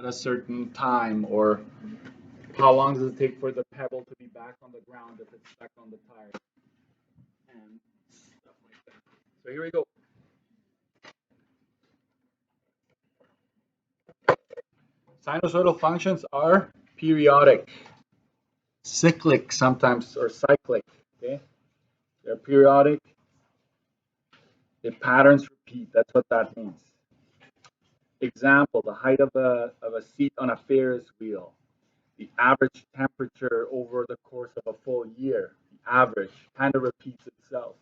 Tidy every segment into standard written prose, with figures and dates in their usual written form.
at a certain time, or how long does it take for the pebble to be back on the ground if it's stuck on the tire, and stuff like that. So here we go. Sinusoidal functions are periodic, cyclic sometimes, or cyclic. Okay, they're periodic. The patterns repeat. That's what that means. Example: the height of a seat on a Ferris wheel, the average temperature over the course of a full year. The average kind of repeats itself.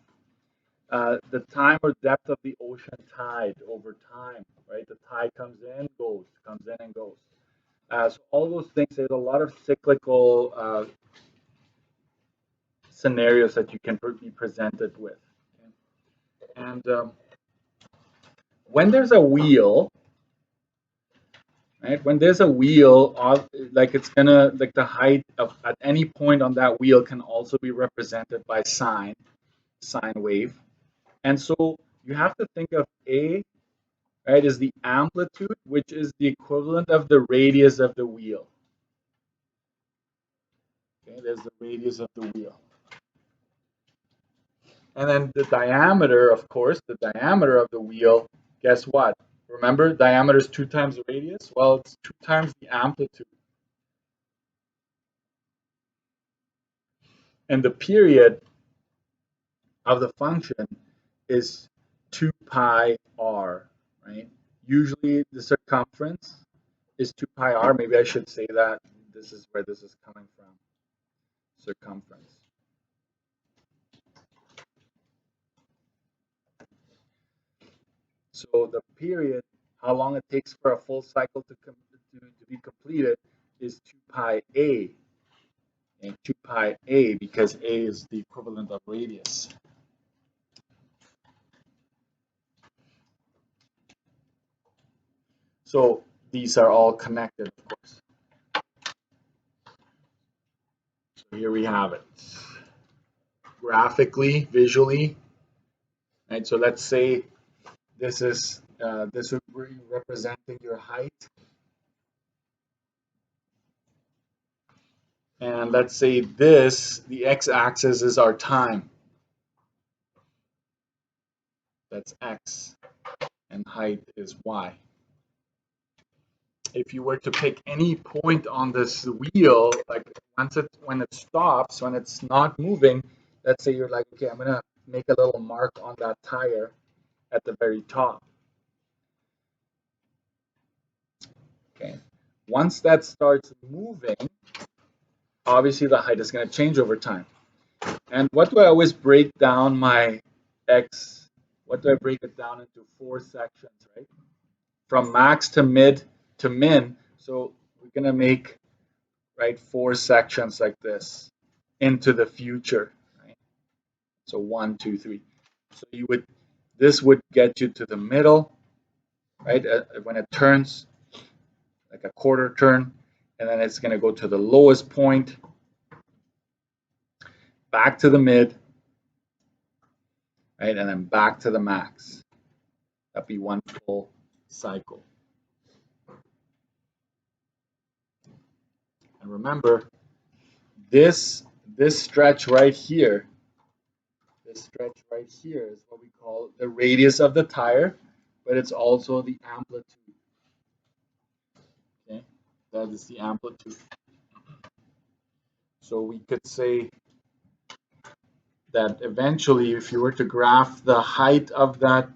The time or depth of the ocean tide over time, right? The tide comes in, goes, comes in and goes. So all those things, there's a lot of cyclical scenarios that you can be presented with. Okay? And when there's a wheel, right? When there's a wheel, like it's gonna, like the height of at any point on that wheel can also be represented by sine wave. And so you have to think of A, right, is the amplitude, which is the equivalent of the radius of the wheel. Okay, there's the radius of the wheel. And then the diameter, of course, the diameter of the wheel, guess what? Remember, diameter is 2 times the radius? Well, it's 2 times the amplitude. And the period of the function is 2 pi r, right? Usually the circumference is 2 pi r. Maybe I should say that. This is where this is coming from. Circumference. So the period, how long it takes for a full cycle to be completed, is 2 pi a. And 2 pi a, because a is the equivalent of radius. So these are all connected, of course. So here we have it. Graphically, visually, right? So let's say this would be representing your height. And let's say the x-axis is our time. That's x, and height is y. If you were to pick any point on this wheel, like when it stops, when it's not moving, let's say you're like, okay, I'm gonna make a little mark on that tire at the very top. Okay. Once that starts moving, obviously the height is going to change over time. And what do I always break down my x? What do I break it down into? 4 sections, right? From max to mid to min. So we're going to make, right, 4 sections like this into the future, right? So 1, 2, 3. So this would get you to the middle, right? When it turns, like a quarter turn, and then it's going to go to the lowest point, back to the mid, right, and then back to the max. That'd be one full cycle. And remember, this stretch right here, is what we call the radius of the tire, but it's also the amplitude. Okay, that is the amplitude. So we could say that eventually, if you were to graph the height of that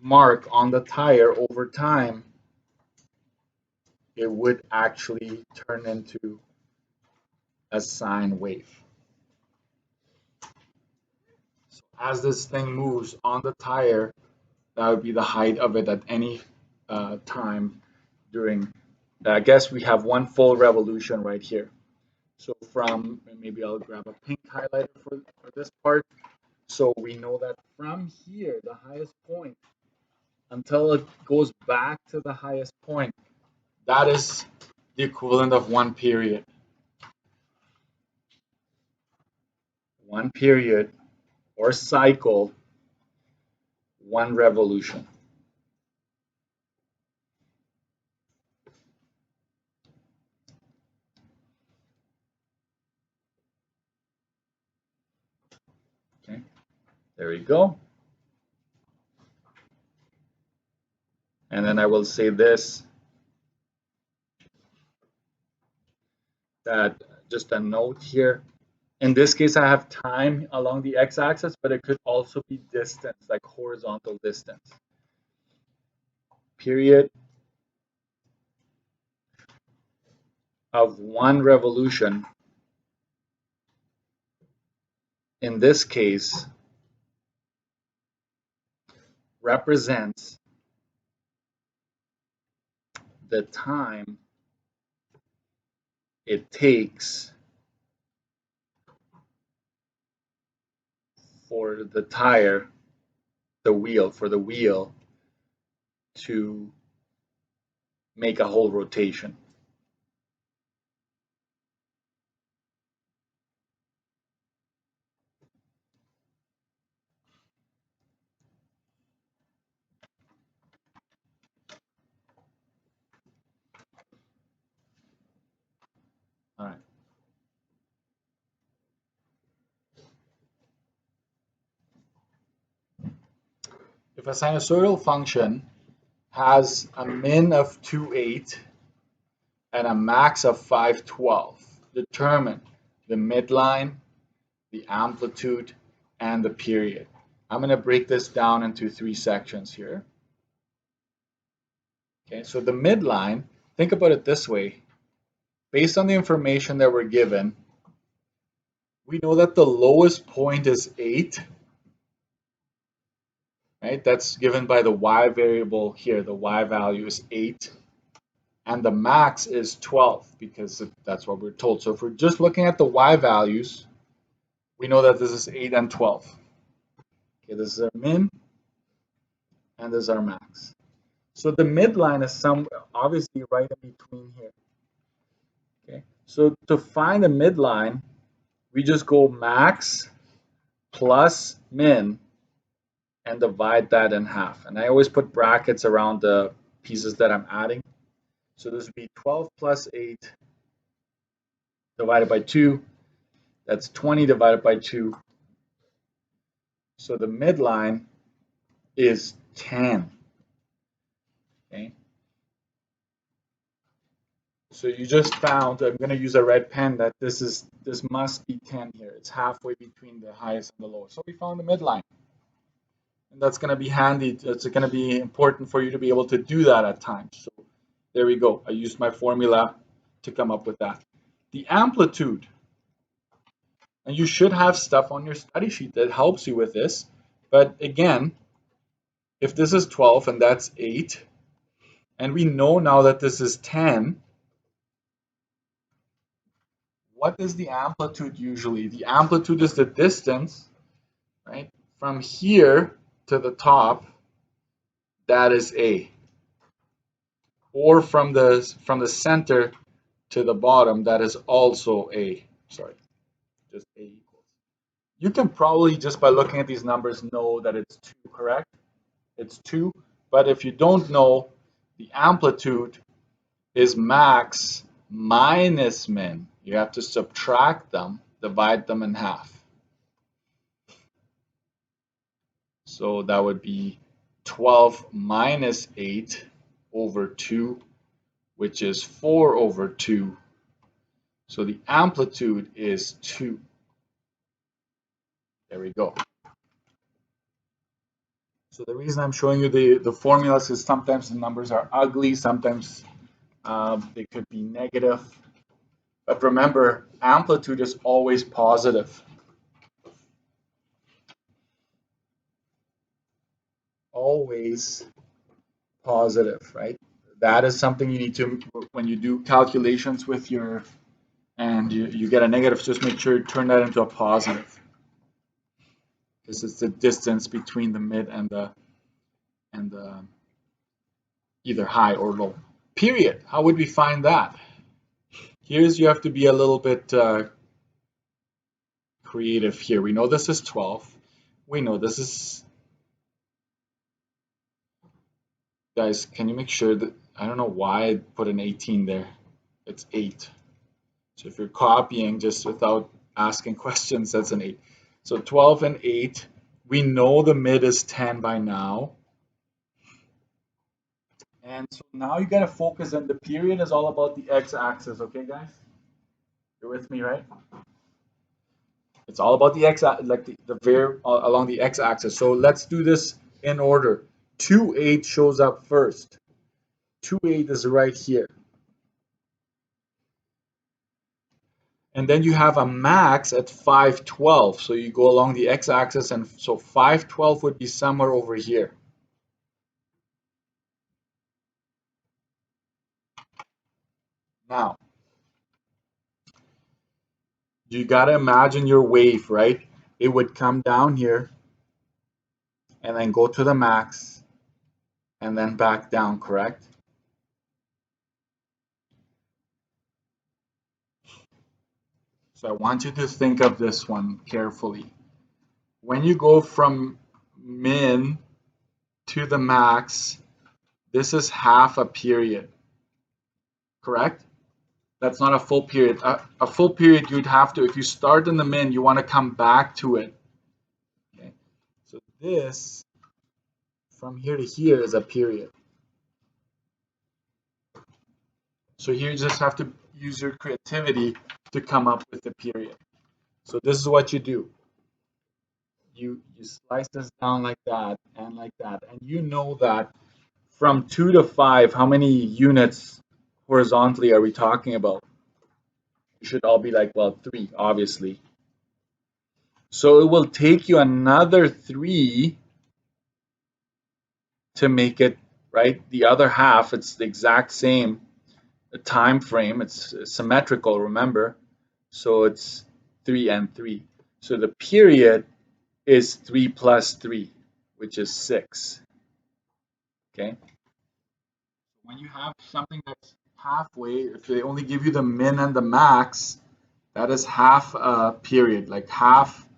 mark on the tire over time, it would actually turn into a sine wave. So as this thing moves on the tire, that would be the height of it at any time during, I guess we have one full revolution right here. So maybe I'll grab a pink highlighter for this part. So we know that from here, the highest point, until it goes back to the highest point, that is the equivalent of one period. One period or cycle, one revolution. There we go. And then I will say this, that just a note here. In this case, I have time along the x-axis, but it could also be distance, like horizontal distance. Period of one revolution, in this case, represents the time it takes for the tire, for the wheel to make a whole rotation. All right. If a sinusoidal function has a min of 2.8 and a max of 512, determine the midline, the amplitude, and the period. I'm going to break this down into 3 sections here. Okay, so the midline, think about it this way. Based on the information that we're given, we know that the lowest point is 8, right? That's given by the y variable here. The y value is 8. And the max is 12 because that's what we're told. So if we're just looking at the y values, we know that this is 8 and 12. Okay, this is our min, and this is our max. So the midline is obviously right in between here. Okay, so to find the midline, we just go max plus min and divide that in half. And I always put brackets around the pieces that I'm adding. So this would be 12 plus 8 divided by 2. That's 20 divided by 2. So the midline is 10. Okay. So you just found, I'm going to use a red pen, that this must be 10 here. It's halfway between the highest and the lowest. So we found the midline. And that's going to be handy. It's going to be important for you to be able to do that at times. So there we go. I used my formula to come up with that. The amplitude. And you should have stuff on your study sheet that helps you with this. But again, if this is 12 and that's 8, and we know now that this is 10, what is the amplitude usually? The amplitude is the distance, right, from here to the top, that is A. Or from the center to the bottom, that is also A. Sorry, just A equals. You can probably, just by looking at these numbers, know that it's 2, correct? It's 2, but if you don't know, the amplitude is max minus min. You have to subtract them, divide them in half. So that would be 12 minus 8 over 2, which is 4 over 2. So the amplitude is 2. There we go. So the reason I'm showing you the formulas is sometimes the numbers are ugly, sometimes they could be negative. But remember, amplitude is always positive. Always positive, right? That is something you need to, when you do calculations with your, and you get a negative, just make sure you turn that into a positive. This is the distance between the mid and the either high or low. Period. How would we find that? Here's, you have to be a little bit creative here. We know this is 12. We know this is, guys, can you make sure that, I don't know why I put an 18 there. It's 8. So if you're copying just without asking questions, that's an 8. So 12 and 8 We know the mid is 10 by now. And so now you got to focus, and the period is all about the x-axis, okay, guys? You're with me, right? It's all about the x, like the along the x-axis. So let's do this in order. 2,8 shows up first. 2,8 is right here. And then you have a max at 512. So you go along the x-axis, and so 512 would be somewhere over here. Now, you got to imagine your wave, right? It would come down here and then go to the max and then back down, correct? So I want you to think of this one carefully. When you go from min to the max, this is half a period, correct? That's not a full period. A full period, you'd have to, if you start in the min, you want to come back to it. Okay. So this, from here to here, is a period. So here you just have to use your creativity to come up with the period. So this is what you do. You slice this down like that, and you know that from 2 to 5, how many units horizontally are we talking about? It should all be like, well, 3, obviously. So it will take you another 3 to make it, right? The other half, it's the exact same time frame. It's symmetrical, remember? So it's 3 and 3. So the period is 3 plus 3, which is 6. Okay? When you have something that's halfway, if they only give you the min and the max, that is half a period, like half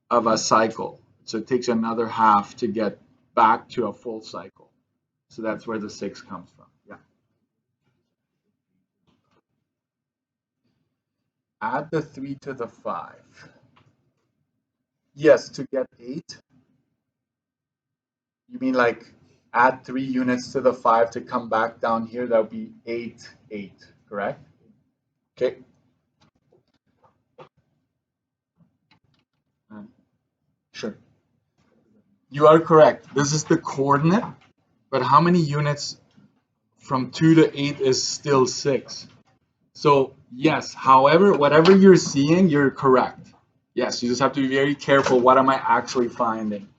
of a cycle. So it takes another half to get back to a full cycle. So that's where the 6 comes from. Yeah. Add the 3 to the 5. Yes, to get 8. You mean like add 3 units to the 5 to come back down here? That would be 8, 8, correct? Okay. Sure. You are correct. This is the coordinate, but how many units from 2 to 8 is still 6? So, yes, however, whatever you're seeing, you're correct. Yes, you just have to be very careful. What am I actually finding?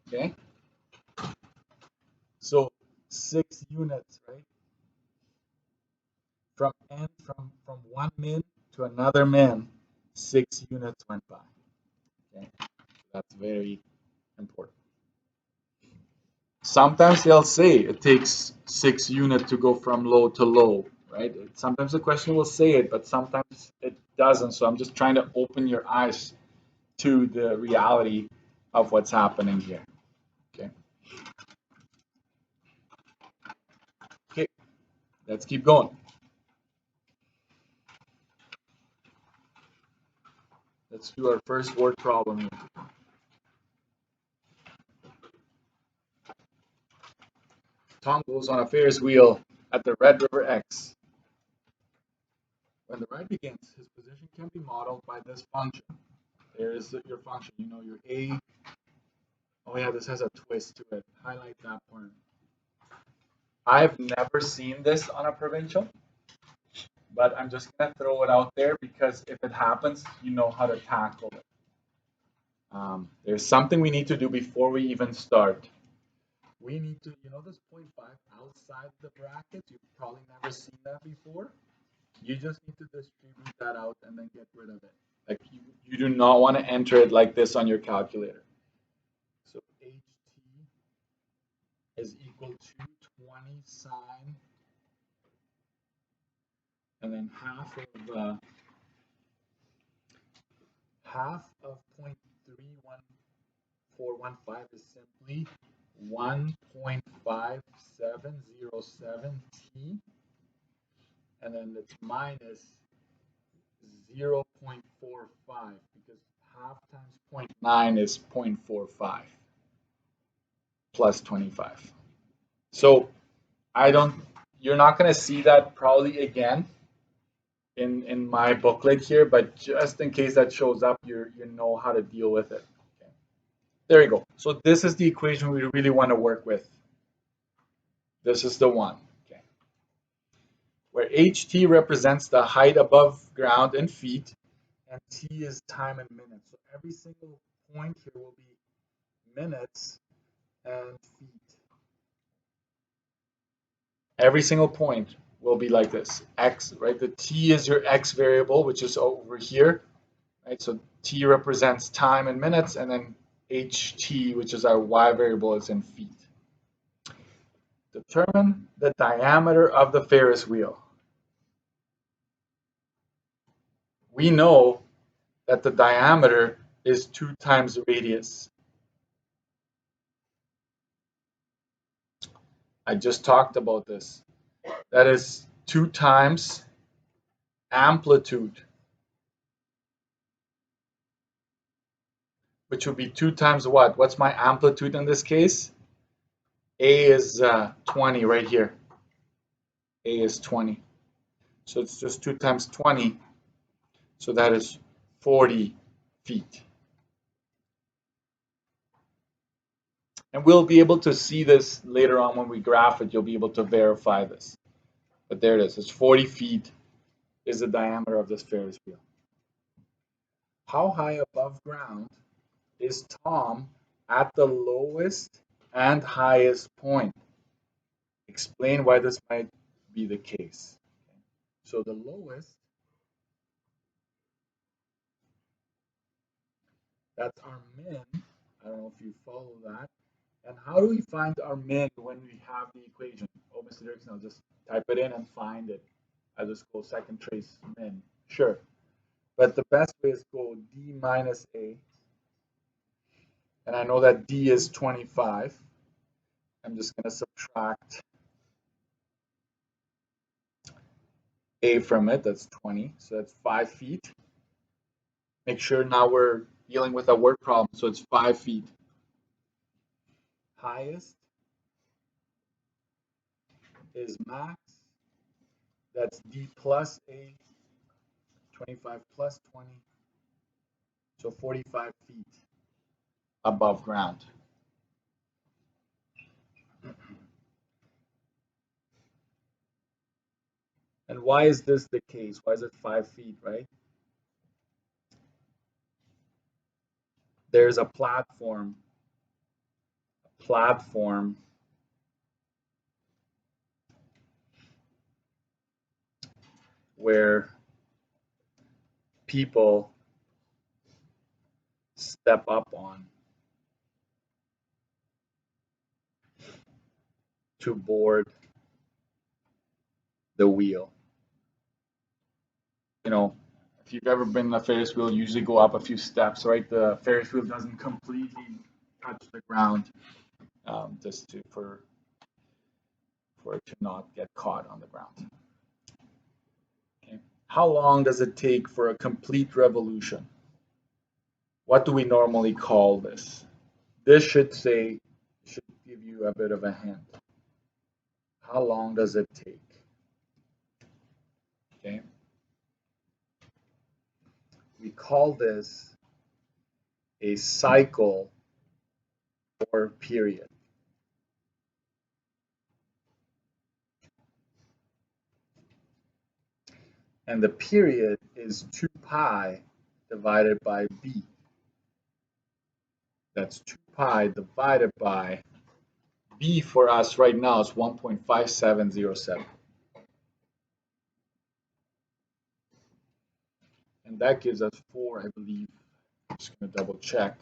Okay? So, 6 units, right? From one min to another min, 6 units went by. Okay? That's very important. Sometimes they'll say it takes 6 units to go from low to low, right? Sometimes the question will say it, but sometimes it doesn't. So I'm just trying to open your eyes to the reality of what's happening here. Okay. Okay. Let's keep going. Let's do our first word problem here. Tom goes on a Ferris wheel at the Red River X. When the ride begins, his position can be modeled by this function. There is your function. You know your A. Oh yeah, this has a twist to it. Highlight that part. I've never seen this on a provincial, but I'm just gonna throw it out there because if it happens, you know how to tackle it. There's something we need to do before we even start. We need to, you know, this 0.5 outside the bracket. You've probably never seen that before. You just need to distribute that out and then get rid of it. Like you do not want to enter it like this on your calculator. So HT is equal to 20 sine, and then half of 0.31415 is simply 1.5707t, and then it's minus 0.45 because half times 0.9 is 0.45 plus 25. So you're not going to see that probably again in my booklet here, but just in case that shows up, you know how to deal with it. Okay. There you go. So this is the equation we really want to work with. This is the one. Okay. Where ht represents the height above ground in feet, and t is time in minutes. So every single point here will be minutes and feet. Every single point will be like this. X, right? The t is your x variable, which is over here, right? So t represents time in minutes, and then ht, which is our y variable, is in feet. Determine the diameter of the Ferris wheel. We know that the diameter is 2 times the radius. I just talked about this. That is 2 times amplitude, which would be 2 times what? What's my amplitude in this case? A is 20 right here. A is 20. So it's just 2 times 20. So that is 40 feet. And we'll be able to see this later on when we graph it. You'll be able to verify this. But there it is. It's 40 feet is the diameter of this Ferris wheel. How high above ground is Tom at the lowest and highest point? Explain why this might be the case. So the lowest, that's our min. I don't know if you follow that. And how do we find our min when we have the equation? Oh, Mr. Dirksen, I'll just type it in and find it. I'll just go second trace min. Sure. But the best way is go d minus a. And I know that d is 25. I'm just going to subtract a from it. That's 20. So that's 5 feet. Make sure now we're dealing with a word problem. So it's 5 feet. Highest is max. That's d plus a. 25 plus 20. So 45 feet above ground. And why is this the case? Why is it 5 feet, right? There's a platform where people step up on to board the wheel. You know, if you've ever been in a Ferris wheel, you usually go up a few steps, right? The Ferris wheel doesn't completely touch the ground, just for it to not get caught on the ground. Okay. How long does it take for a complete revolution? What do we normally call this? This should give you a bit of a hint. How long does it take? Okay. We call this a cycle or period. And the period is 2 pi divided by b. That's 2 pi divided by b for us right now is 1.5707. And that gives us 4, I believe. I'm just going to double check.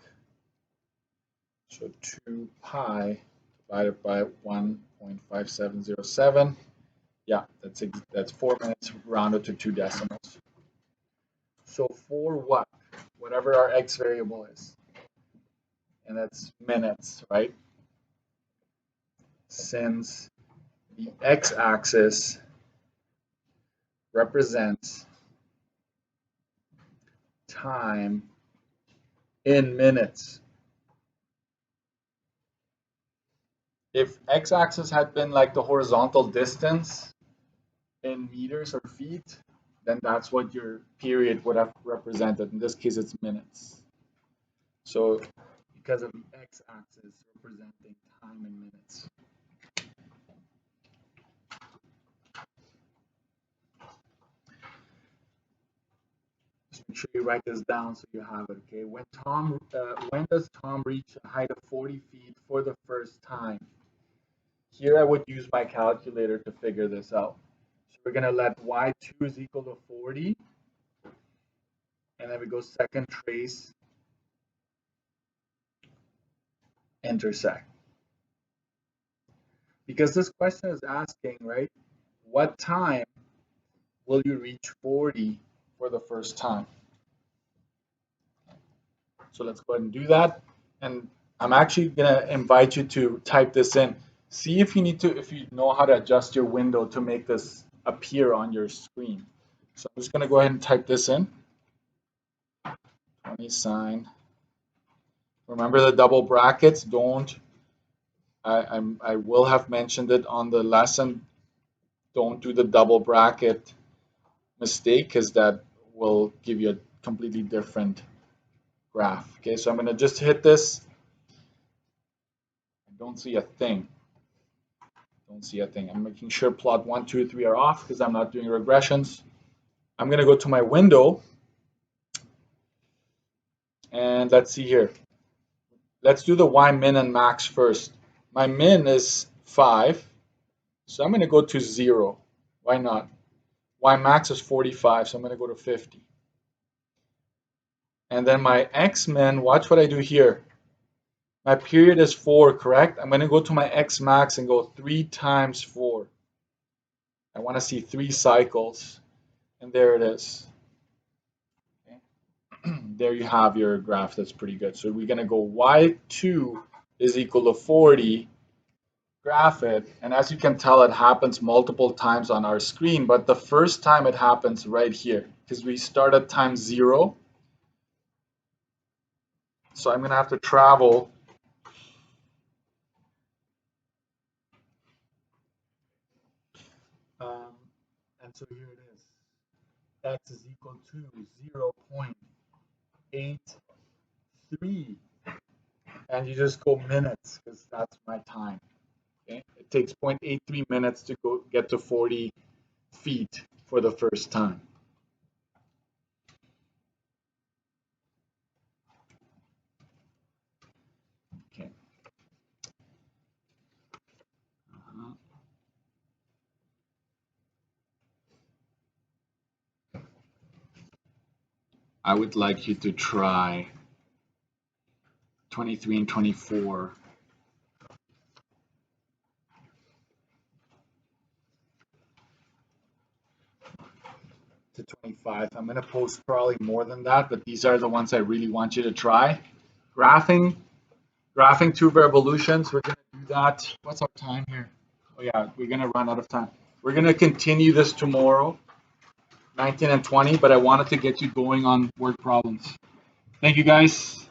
So 2 pi divided by 1.5707. Yeah, that's 4 minutes rounded to 2 decimals. So for what? Whatever our x variable is. And that's minutes, right? Since the x-axis represents time in minutes. If x-axis had been like the horizontal distance in meters or feet, then that's what your period would have represented. In this case, it's minutes. So because of the x-axis representing time in minutes. Just make sure you write this down so you have it. Okay. When does Tom reach a height of 40 feet for the first time? Here I would use my calculator to figure this out. So we're going to let y2 is equal to 40. And then we go second trace, intersect. Because this question is asking, right, what time will you reach 40 for the first time? So let's go ahead and do that. And I'm actually going to invite you to type this in. See if you know how to adjust your window to make this appear on your screen. So I'm just going to go ahead and type this in. 20 sine. Remember the double brackets. I will have mentioned it on the lesson. Don't do the double bracket mistake, because that will give you a completely different graph. Okay, so I'm going to just hit this. I don't see a thing. Don't see a thing. I'm making sure plot 1, 2, 3 are off because I'm not doing regressions. I'm going to go to my window. And let's see here. Let's do the y min and max first. My min is 5. So I'm going to go to 0. Why not? Y max is 45. So I'm going to go to 50. And then my x min, watch what I do here. My period is 4, correct? I'm going to go to my x max and go 3 times 4. I want to see 3 cycles. And there it is. Okay. There you have your graph. That's pretty good. So we're going to go y2 is equal to 40. Graph it. And as you can tell, it happens multiple times on our screen. But the first time it happens right here, because we start at time 0. So I'm going to have to travel and so here it is. X is equal to 0.83. And you just go minutes because that's my time. Okay? It takes 0.83 minutes to get to 40 feet for the first time. Okay. I would like you to try 23 and 24. To 25. I'm going to post probably more than that, but these are the ones I really want you to try. Graphing two revolutions. We're going to do that. What's our time here? Oh yeah, we're going to run out of time. We're going to continue this tomorrow, 19 and 20, but I wanted to get you going on word problems. Thank you guys.